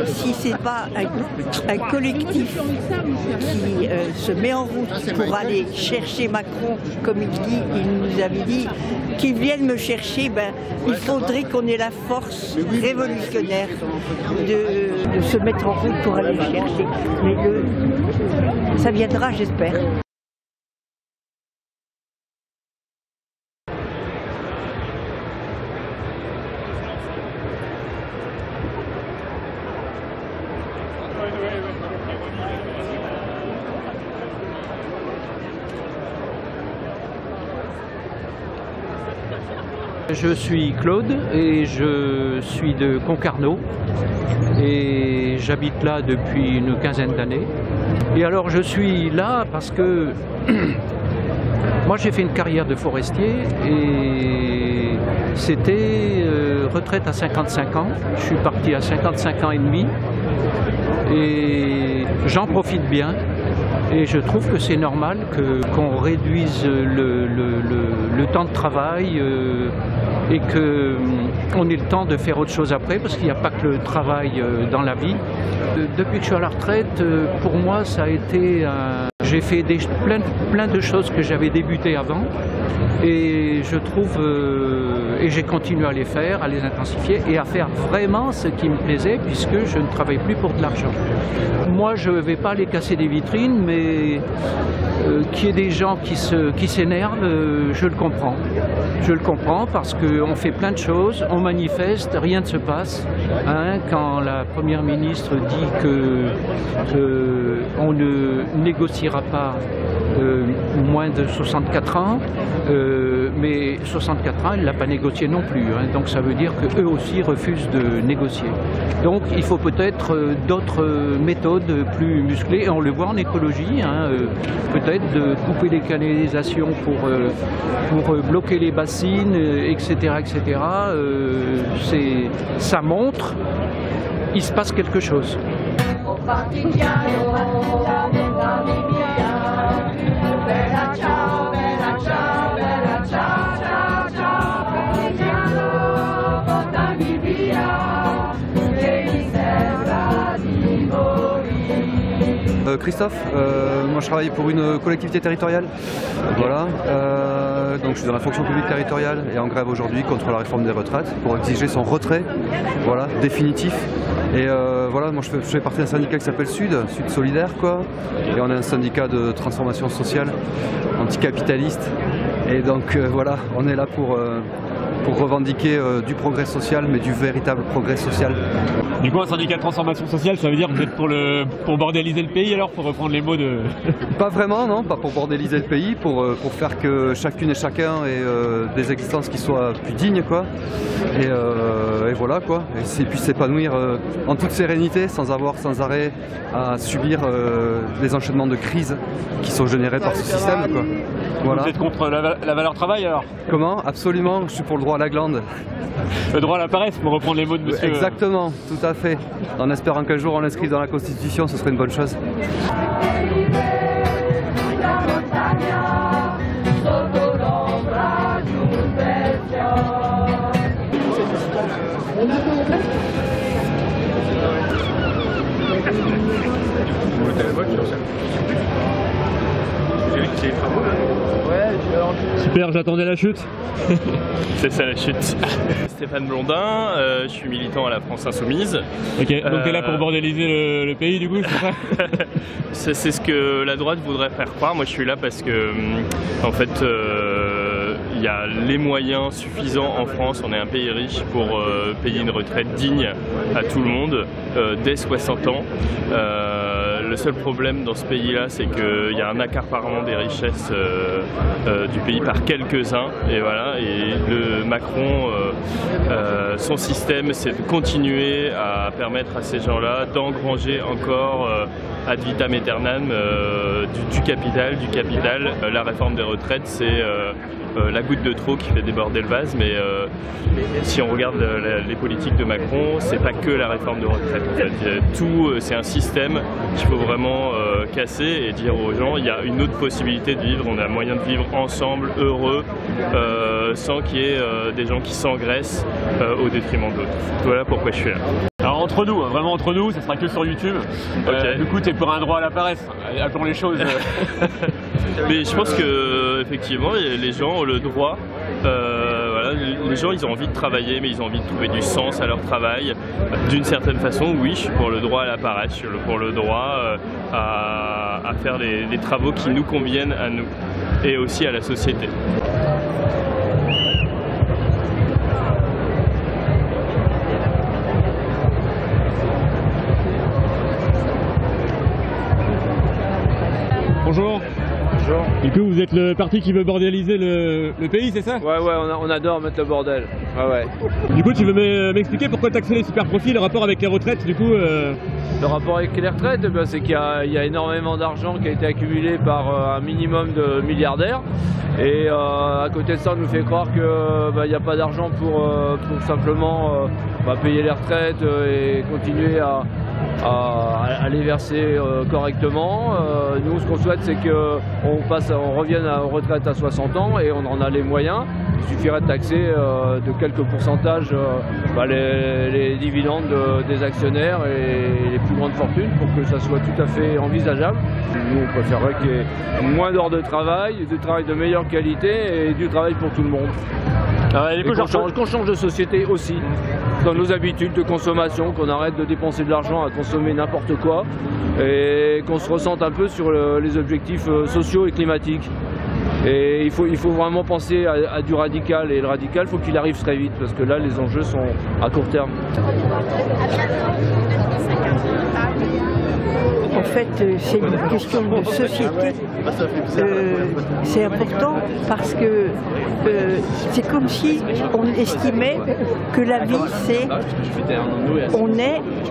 si ce n'est pas un collectif qui se met en route pour aller chercher Macron, comme il nous avait dit, qu'il vienne me chercher, il faudrait qu'on ait la force révolutionnaire de se mettre en route pour aller le chercher. Mais ça viendra, j'espère. Je suis Claude et je suis de Concarneau et j'habite là depuis une quinzaine d'années. Et alors je suis là parce que moi j'ai fait une carrière de forestier et c'était retraite à 55 ans. Je suis parti à 55 ans et demi et j'en profite bien. Et je trouve que c'est normal qu'on réduise le temps de travail et qu'on ait le temps de faire autre chose après, parce qu'il n'y a pas que le travail dans la vie. Depuis que je suis à la retraite, pour moi, ça a été j'ai fait plein de choses que j'avais débutées avant et je trouve, et j'ai continué à les faire, à les intensifier et à faire vraiment ce qui me plaisait puisque je ne travaille plus pour de l'argent. Moi, je ne vais pas aller casser des vitrines, mais qu'il y ait des gens qui s'énervent, je le comprends. Je le comprends parce qu'on fait plein de choses, on manifeste, rien ne se passe. Quand la Première ministre dit qu'on ne négociera pas moins de 64 ans, mais 64 ans, elle ne l'a pas négocié non plus. Donc ça veut dire qu'eux aussi refusent de négocier. Donc il faut peut-être d'autres méthodes plus musclées, et on le voit en écologie, peut-être de couper les canalisations pour bloquer les bassines, etc. etc. Ça montre, il se passe quelque chose. Christophe, moi je travaille pour une collectivité territoriale, voilà, donc je suis dans la fonction publique territoriale et en grève aujourd'hui contre la réforme des retraites pour exiger son retrait, voilà, définitif. Et voilà, moi je fais partie d'un syndicat qui s'appelle Sud Solidaire, quoi, et on est un syndicat de transformation sociale, anticapitaliste, et donc voilà, on est là pour revendiquer du progrès social, mais du véritable progrès social. Du coup, un syndicat de transformation sociale, ça veut dire que vous êtes pour bordéliser le pays, alors, pour reprendre les mots de... Pas vraiment, non, pas pour bordéliser le pays, pour faire que chacune et chacun ait des existences qui soient plus dignes, quoi. Et voilà, quoi. Et puis s'épanouir en toute sérénité, sans avoir sans arrêt à subir les enchaînements de crises qui sont générés par ce système, quoi. Voilà. Vous êtes contre la valeur travail, alors? Comment? Absolument, je suis pour le droit à la glande. Le droit à la paresse, pour reprendre les mots de monsieur... Exactement, tout à fait. En espérant qu'un jour on l'inscrive dans la Constitution, ce serait une bonne chose. Super, j'attendais la chute. C'est ça la chute. Stéphane Blondin, je suis militant à la France Insoumise. Ok, donc t'es là pour bordéliser le pays, du coup, c'est ça? C'est ce que la droite voudrait faire croire. Moi je suis là parce que en fait il y a les moyens suffisants en France, on est un pays riche pour payer une retraite digne à tout le monde dès 60 ans. Le seul problème dans ce pays-là, c'est qu'il y a un accaparement des richesses du pays par quelques-uns. Et voilà. Et Macron, son système, c'est de continuer à permettre à ces gens-là d'engranger encore ad vitam aeternam du capital. La réforme des retraites, c'est la goutte de trop qui fait déborder le vase, mais si on regarde les politiques de Macron, c'est pas que la réforme de retraite. En fait. Tout, c'est un système qu'il faut vraiment casser et dire aux gens, il y a une autre possibilité de vivre, on a moyen de vivre ensemble, heureux, sans qu'il y ait des gens qui s'engraissent au détriment d'autres. Voilà pourquoi je suis là. Alors entre nous, hein, vraiment entre nous, ça sera que sur YouTube. Okay. Du coup, t'es pour un droit à la paresse, appelons les choses. Mais je pense que effectivement, les gens ont le droit. Voilà, les gens, ils ont envie de travailler, mais ils ont envie de trouver du sens à leur travail. D'une certaine façon, oui, je suis pour le droit à la paresse, je suis pour le droit à faire les travaux qui nous conviennent à nous et aussi à la société. Bonjour. Bonjour. Du coup, vous êtes le parti qui veut bordéliser le pays, c'est ça? Ouais, on adore mettre le bordel. Ouais. Du coup, tu veux m'expliquer pourquoi taxer les super profits, le rapport avec les retraites, du coup Le rapport avec les retraites, c'est qu'il y a énormément d'argent qui a été accumulé par un minimum de milliardaires. Et à côté de ça, on nous fait croire qu'il n'y a pas d'argent pour simplement payer les retraites et continuer à les verser correctement. Nous, ce qu'on souhaite, c'est qu'on revienne aux retraites à 60 ans et on en a les moyens. Il suffirait de taxer de quelques pourcentages les dividendes des actionnaires et les plus grandes fortunes pour que ça soit tout à fait envisageable. Nous, on préférerait qu'il y ait moins d'heures de travail de meilleure qualité et du travail pour tout le monde. Qu'on change de société aussi, dans nos habitudes de consommation, qu'on arrête de dépenser de l'argent à consommer n'importe quoi et qu'on se ressente un peu sur les objectifs sociaux et climatiques. Et il faut vraiment penser à du radical, et le radical, il faut qu'il arrive très vite parce que là, les enjeux sont à court terme. En fait, c'est une question de société. C'est important parce que c'est comme si on estimait que la vie, c'est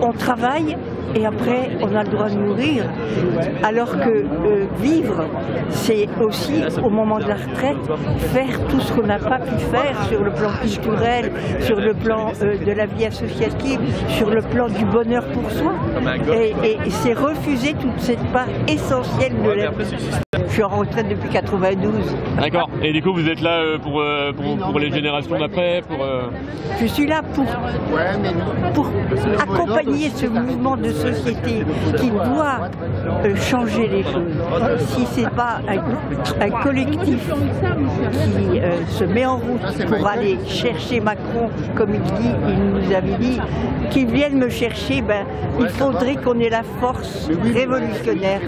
on travaille et après on a le droit de mourir. Alors que vivre, c'est aussi au moment de la retraite faire tout ce qu'on n'a pas pu faire sur le plan culturel, sur le plan de la vie associative, sur le plan du bonheur pour soi. Et c'est refuser toute cette part essentielle de la vie. Je suis en retraite depuis 92. D'accord. Et du coup, vous êtes là pour les générations d'après Je suis là pour accompagner ce mouvement de société qui doit changer les choses. Si ce n'est pas un collectif qui se met en route pour aller chercher Macron, comme il nous avait dit, qu'il vienne me chercher, il faudrait qu'on ait la force révolutionnaire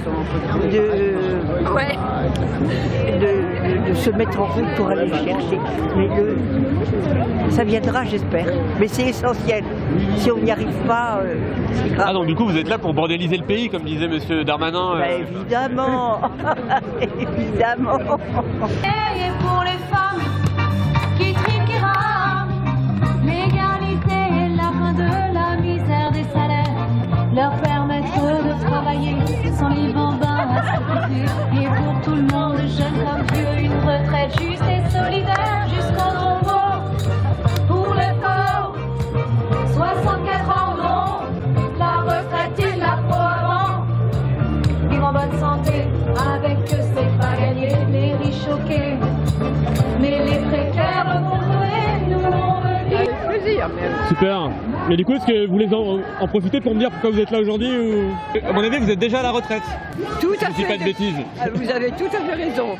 de se mettre en route pour aller le chercher. Mais ça viendra, j'espère. Mais c'est essentiel. Si on n'y arrive pas, c'est grave. Ah donc du coup vous êtes là pour bordéliser le pays, comme disait monsieur Darmanin Évidemment. Évidemment. Et pour les femmes qui triment, qui rament, l'égalité et la fin de la misère des salaires, leur permettre de travailler sans les bambins à s'occuper. Et pour tout le monde, jeune comme vieux, une retraite juste et solidaire jusqu'au tombeau. Pour les pauvres, 64 ans non, la retraite il la faut avant. Vivre en bonne santé, avec que c'est pas gagné, les riches choqués, mais les précaires vont trouver, nous on veut vivre. Avec plaisir. Super. Mais du coup, est-ce que vous voulez en profiter pour me dire pourquoi vous êtes là aujourd'hui ou... À mon avis, vous êtes déjà à la retraite. Tout à fait. Je dis pas de bêtises. Vous avez tout à fait raison.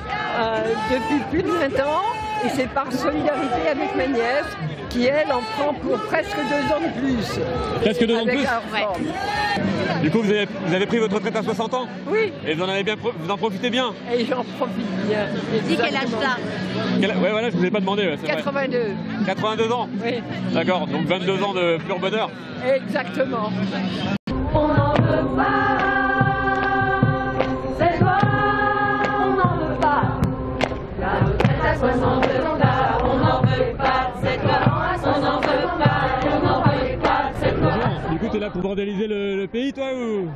Depuis plus de 20 ans, et c'est par solidarité avec ma nièce, qui elle en prend pour presque 2 ans de plus. Presque 2 ans de avec plus. Du coup, vous avez pris votre retraite à 60 ans? Oui. Et vous en profitez bien? Et j'en profite bien. Dis quel âge t'as? Ouais, voilà, je vous ai pas demandé. Ouais, 82. 82 ans? Oui. D'accord, donc 22 ans de pur bonheur. Exactement. On n'en veut pas, c'est toi, on n'en veut pas. La retraite à 62 ans, on n'en veut pas, c'est toi, on n'en veut pas, on n'en veut pas, c'est toi. Du coup, t'es là pour bordéliser le pays, toi, ou?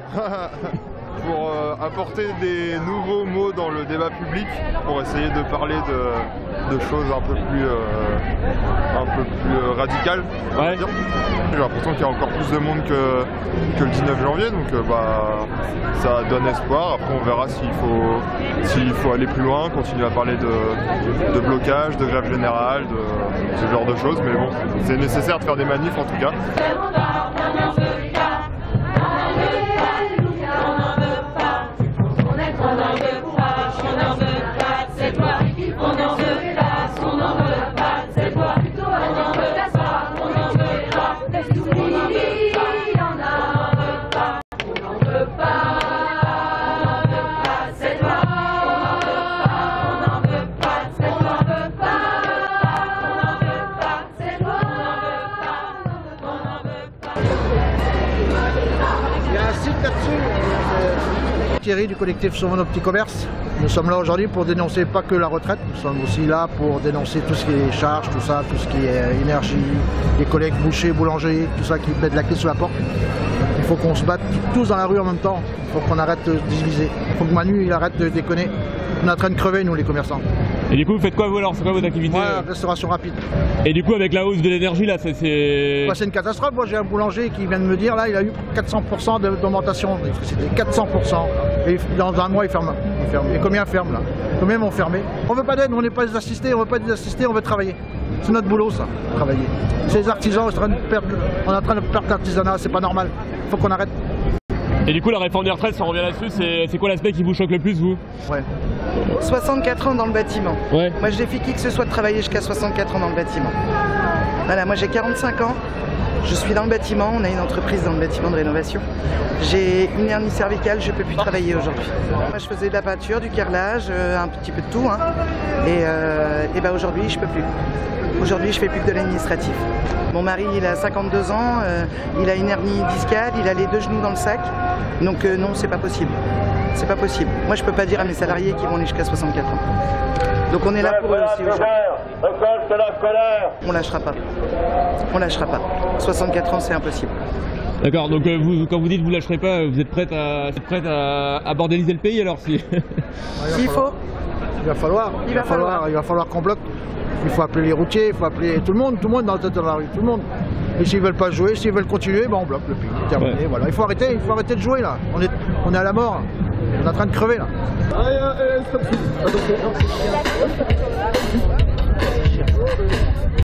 Pour apporter des nouveaux mots dans le débat public, pour essayer de parler de choses un peu plus radicales. Ouais. J'ai l'impression qu'il y a encore plus de monde que le 19 janvier, donc ça donne espoir. Après on verra s'il faut aller plus loin, continuer à parler de blocage, de grève générale, de ce genre de choses. Mais bon, c'est nécessaire de faire des manifs en tout cas. Thierry du collectif Sauvons nos petits commerces. Nous sommes là aujourd'hui pour dénoncer pas que la retraite, nous sommes aussi là pour dénoncer tout ce qui est charges, tout ça, tout ce qui est énergie, les collègues bouchers, boulangers, tout ça qui mettent la clé sous la porte. Il faut qu'on se batte tous dans la rue en même temps, il faut qu'on arrête de diviser, il faut que Manu il arrête de déconner. On est en train de crever nous les commerçants. Et du coup vous faites quoi vous alors? C'est quoi votre activité? Moi, restauration rapide. Et du coup avec la hausse de l'énergie là c'est... C'est une catastrophe, moi j'ai un boulanger qui vient de me dire là il a eu 400% d'augmentation d'électricité, 400%. Et dans un mois il ferme. Et combien ferme là? Combien vont fermer? On veut pas d'aide, on n'est pas des assistés, on veut pas des assistés, on veut travailler. C'est notre boulot ça, travailler. C'est les artisans, on est en train de perdre l'artisanat, c'est pas normal. Il faut qu'on arrête. Et du coup la réforme des retraites, si on revient là-dessus, c'est quoi l'aspect qui vous choque le plus vous? Ouais. 64 ans dans le bâtiment. Ouais. Moi je défie qui que ce soit de travailler jusqu'à 64 ans dans le bâtiment. Voilà, moi j'ai 45 ans, je suis dans le bâtiment, on a une entreprise dans le bâtiment de rénovation. J'ai une hernie cervicale, je ne peux plus travailler aujourd'hui. Moi je faisais de la peinture, du carrelage, un petit peu de tout. Hein. Et ben aujourd'hui je ne peux plus. Aujourd'hui je fais plus que de l'administratif. Mon mari il a 52 ans, il a une hernie discale, il a les 2 genoux dans le sac. Donc non, c'est pas possible. C'est pas possible. Moi je peux pas dire à mes salariés qu'ils vont aller jusqu'à 64 ans. Donc on est là pour eux aussi aujourd'hui. On lâchera pas. On lâchera pas. 64 ans c'est impossible. D'accord, donc vous, quand vous dites vous lâcherez pas, vous êtes prête à bordéliser le pays alors si... S'il faut. Il va falloir qu'on bloque. Il faut appeler les routiers, il faut appeler tout le monde dans le tête de la rue, tout le monde. Et s'ils veulent pas jouer, s'ils veulent continuer, ben on bloque le pays. Terminé, ouais. Voilà. Il faut arrêter de jouer là. On est à la mort. On est en train de crever là. Stop.